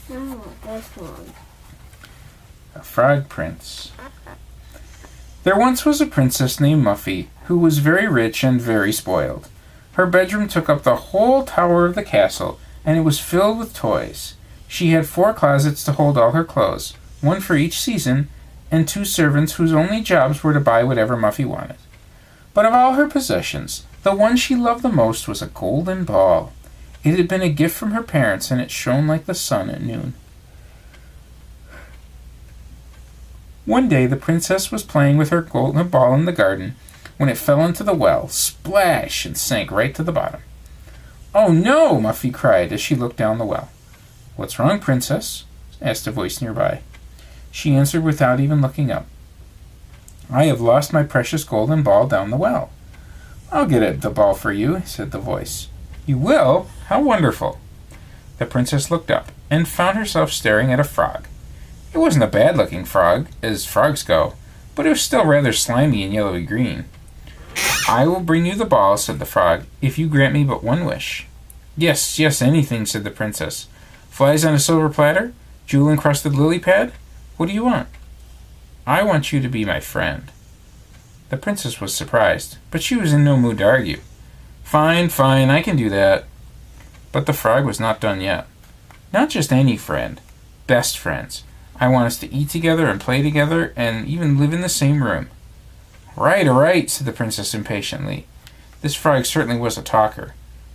Oh, this one. A Frog Prince. There once was a princess named Muffy, who was very rich and very spoiled. Her bedroom took up the whole tower of the castle, and it was filled with toys. She had 4 closets to hold all her clothes, 1 for each season, and 2 servants whose only jobs were to buy whatever Muffy wanted. But of all her possessions, the one she loved the most was a golden ball. It had been a gift from her parents, and it shone like the sun at noon. One day the princess was playing with her golden ball in the garden when it fell into the well, splash, and sank right to the bottom. "Oh no!" Muffy cried as she looked down the well. "What's wrong, princess?" asked a voice nearby. She answered without even looking up. "I have lost my precious golden ball down the well." "I'll get the ball for you," said the voice. "You will? How wonderful!" The princess looked up and found herself staring at a frog. It wasn't a bad-looking frog, as frogs go, but it was still rather slimy and yellowy-green. "I will bring you the ball," said the frog, "if you grant me but one wish." Yes, anything," said the princess. "Flies on a silver platter? Jewel-encrusted lily pad? What do you want?" "I want you to be my friend." The princess was surprised, but she was in no mood to argue. Fine, I can do that." But the frog was not done yet. "Not just any friend. Best friends. I want us to eat together and play together and even live in the same room." All right, said the princess impatiently. This frog certainly was a talker.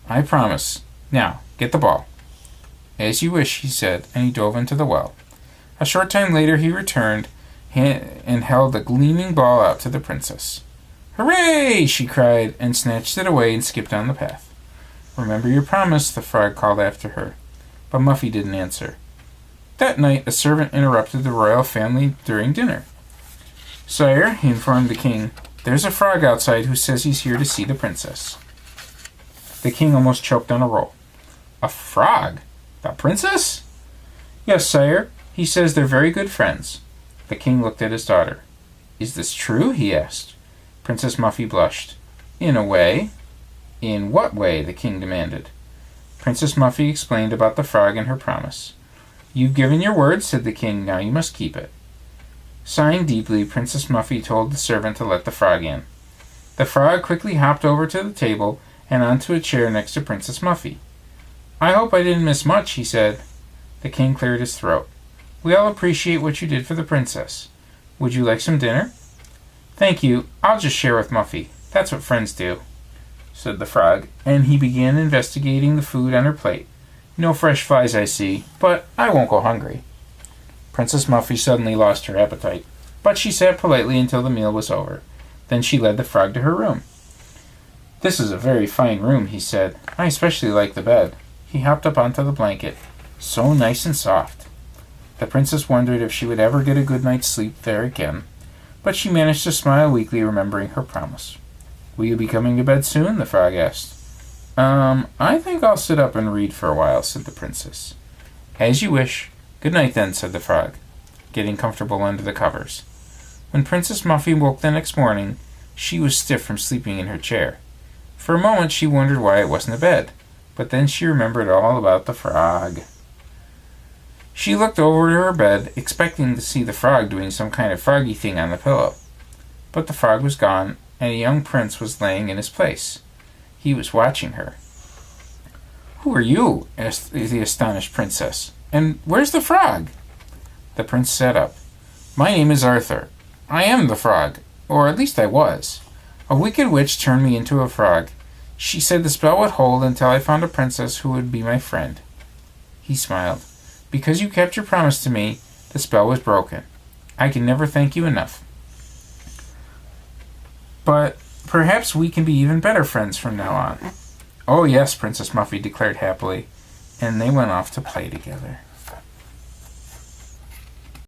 "I promise. Now, get the ball." "As you wish," he said, and he dove into the well. A short time later he returned and held the gleaming ball out to the princess. "Hooray!" she cried, and snatched it away and skipped down the path. "Remember your promise," the frog called after her. But Muffy didn't answer. That night, a servant interrupted the royal family during dinner. "Sire," he informed the king, "there's a frog outside who says he's here to see the princess." The king almost choked on a roll. "A frog? The princess?" "Yes, sire. He says they're very good friends." The king looked at his daughter. "Is this true?" he asked. Princess Muffy blushed. "In a way." "In what way?" the king demanded. Princess Muffy explained about the frog and her promise. "You've given your word," said the king. "Now you must keep it." Sighing deeply, Princess Muffy told the servant to let the frog in. The frog quickly hopped over to the table and onto a chair next to Princess Muffy. "I hope I didn't miss much," he said. The king cleared his throat. "We all appreciate what you did for the princess. Would you like some dinner?" "Thank you. I'll just share with Muffy. That's what friends do," said the frog, and he began investigating the food on her plate. "No fresh flies, I see, but I won't go hungry." Princess Muffy suddenly lost her appetite, but she sat politely until the meal was over. Then she led the frog to her room. "This is a very fine room," he said. "I especially like the bed." He hopped up onto the blanket. So nice and soft. The princess wondered if she would ever get a good night's sleep there again, but she managed to smile weakly, remembering her promise. "Will you be coming to bed soon?" the frog asked. I think I'll sit up and read for a while," said the princess. "As you wish. Good night, then," said the frog, getting comfortable under the covers. When Princess Muffy woke the next morning, she was stiff from sleeping in her chair. For a moment she wondered why it wasn't a bed, but then she remembered all about the frog. She looked over to her bed, expecting to see the frog doing some kind of froggy thing on the pillow. But the frog was gone, and a young prince was laying in his place. He was watching her. "Who are you?" asked the astonished princess. "And where's the frog?" The prince sat up. "My name is Arthur. I am the frog, or at least I was. A wicked witch turned me into a frog. She said the spell would hold until I found a princess who would be my friend." He smiled. "Because you kept your promise to me, the spell was broken. I can never thank you enough. But perhaps we can be even better friends from now on." "Oh yes," Princess Muffy declared happily, and they went off to play together.